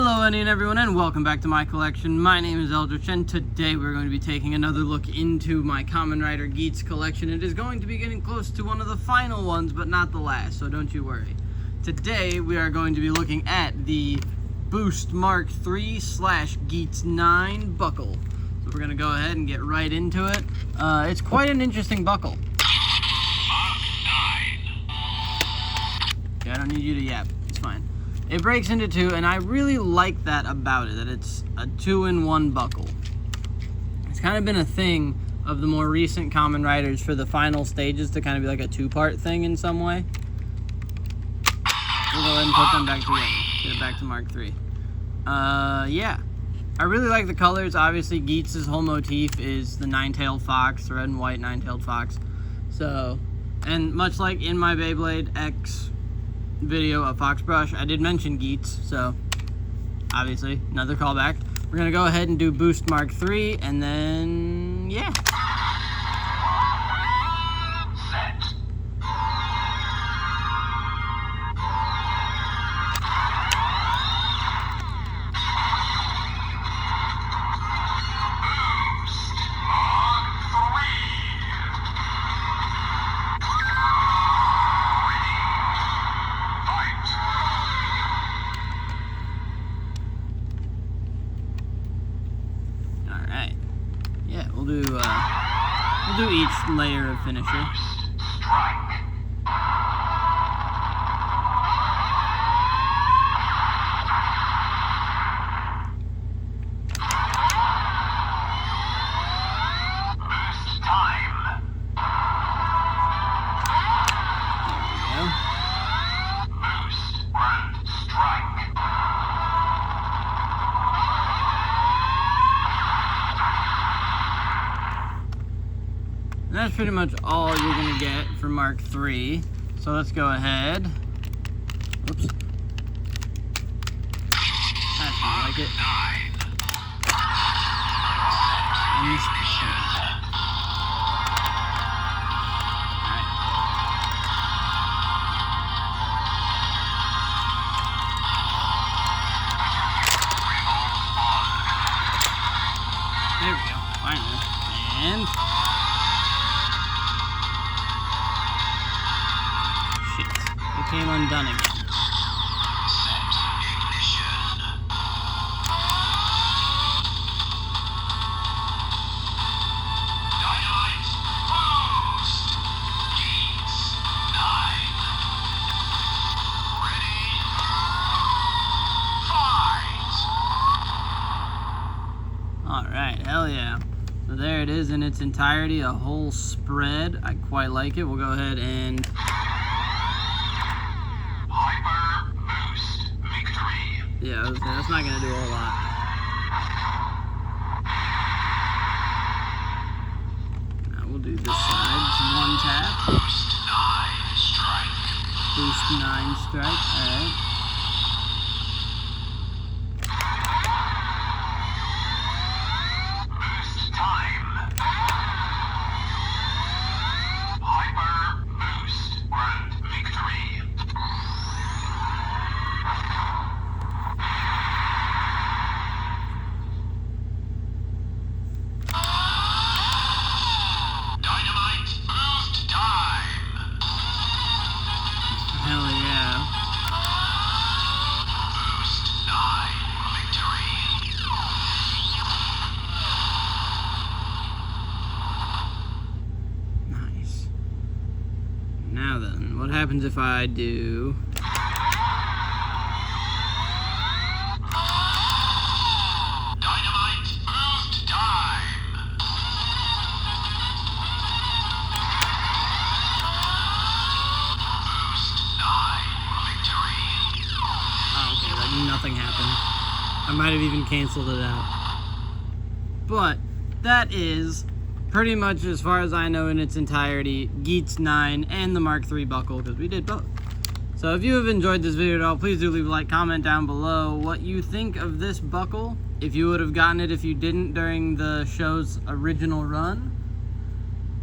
Hello Indian everyone, and welcome back to my collection. My name is Eldritch, and today we're going to be taking another look into my Kamen Rider Geats collection. It is going to be getting close to one of the final ones, but not the last, so don't you worry. Today we are going to be looking at the Boost Mk3 / Geats 9 buckle. So we're going to go ahead and get right into it. It's quite an interesting buckle. Okay, I don't need you to yap, it's fine. It breaks into two, and I really like that about it, that it's a 2-in-1 buckle. It's kind of been a thing of the more recent Kamen Riders for the final stages to kind of be like a two-part thing in some way. We'll go ahead and put them back together. Get it back to Mk3. Yeah. I really like the colors. Obviously, Geats' whole motif is the nine-tailed fox, red and white nine-tailed fox. So, and much like in my Beyblade X video of Foxbrush, I did mention Geats, so obviously another callback. We're gonna go ahead and do Boost Mk3, and then yeah. We'll do each layer of finisher. And that's pretty much all you're going to get for Mk3. So let's go ahead. Oops. That's not like it. There we go. Finally. And it came undone again. Alright, hell yeah. So there it is in its entirety, a whole spread. I quite like it. We'll go ahead and yeah, that's not going to do a whole lot. Now we'll do this side. It's one tap. Boost 9 strike. Alright. Now then, what happens if I do Dynamite boost time? Boost 9 victory. Oh, okay, that nothing happened. I might have even canceled it out. But that is pretty much, as far as I know in its entirety, Geats 9 and the Mk3 buckle, because we did both. So if you have enjoyed this video at all, please do leave a like, comment down below what you think of this buckle, if you would have gotten it if you didn't during the show's original run.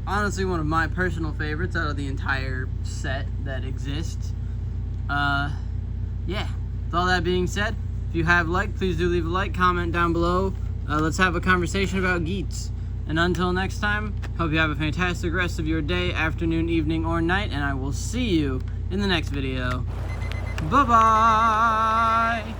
Honestly, one of my personal favorites out of the entire set that exists. Yeah, with all that being said, If you have liked, please do leave a like, comment down below. Let's have a conversation about Geats. And until next time, hope you have a fantastic rest of your day, afternoon, evening, or night, and I will see you in the next video. Bye-bye!